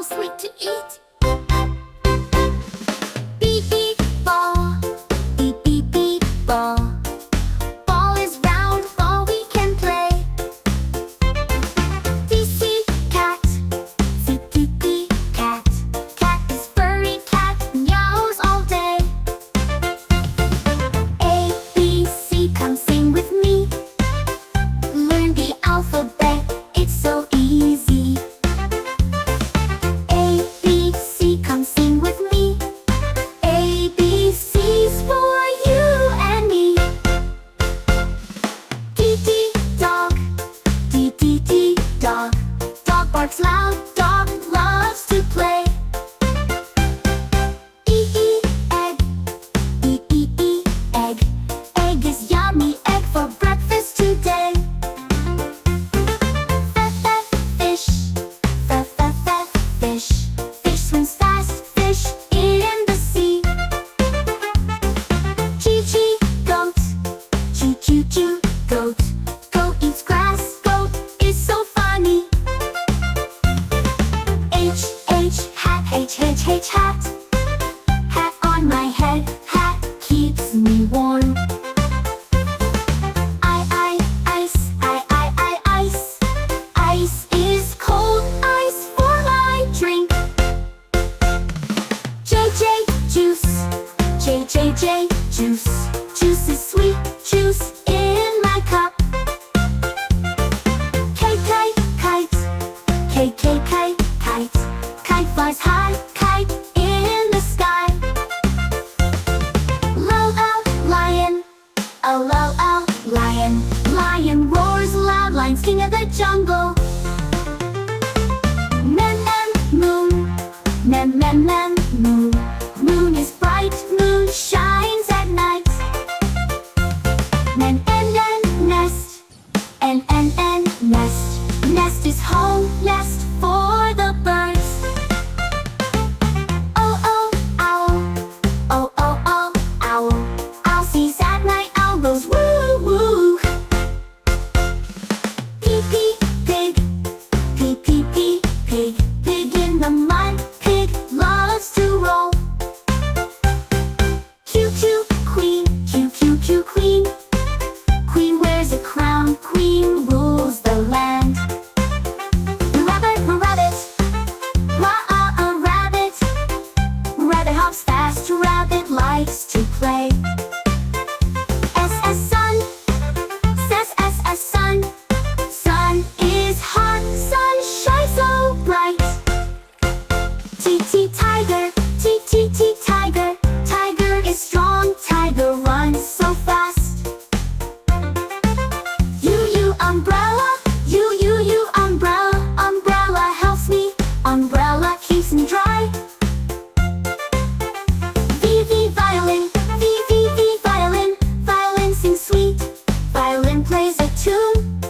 apple sweet to eat. Beep beep ball, beep beep beep ball. Ball is round, ball we can play. DC cat, CTT cat. Cat is furry cat, meows all day. A, B, C, come sing with me. Learn the alphabet, it's so easy. A, B, C, come sing with me. A, B, C's for you and me. D, D, dog, D, D, D, dog. Dog barks loud, dog loves to play. E, E, egg, E, E, E, egg. Egg is yummy, egg for breakfast today. F, F, fish, F, F, F, fish. Fish swims fast, fish in the sea. G, G, goat, G, G, G, goat. Goat eats grass, goat is so funny. H, H, hat, H, H, H, hat. Hat on my head, hat keeps me warm. I, ice, I, ice. Ice is cold, ice for my drink. J, J, juice, J, J, J, juice. Juice is sweet, juice in my cup. K, K, kite, K, K, kite, kite. Kite flies high, kite in the sky. L, L, lion, L, L, L, lion. Lion roars loud, lion's king of the jungle. M, M, moon, M, M, M, moon. Moon is bright, moon shines at night. N, N, N, nest, N, N, N, nest. Nest is home, nest for the birds. O, O, owl, O, O, O, owl. Owl sees at night, owl goes woo, woo. P, P, pig, P, P, P, pig. Pig in the mud, pig loves to roll. Q, Q, queen, Q, Q, Q, queen. Queen wears a crown, queen rules the land. Rabbit, rabbit, rabbit. Rabbit hops fast, rabbit likes to play. S, S, sun, S, sun. Sun is hot, sun shines so bright. T, T, tiger, T, T, T, tiger. Tiger is strong, tiger runs so fast. U, umbrella, U, umbrella. Umbrella helps me, umbrella keeps me dry. V, V, violin, V, V, V, violin. Violin sings sweet, violin plays a tune.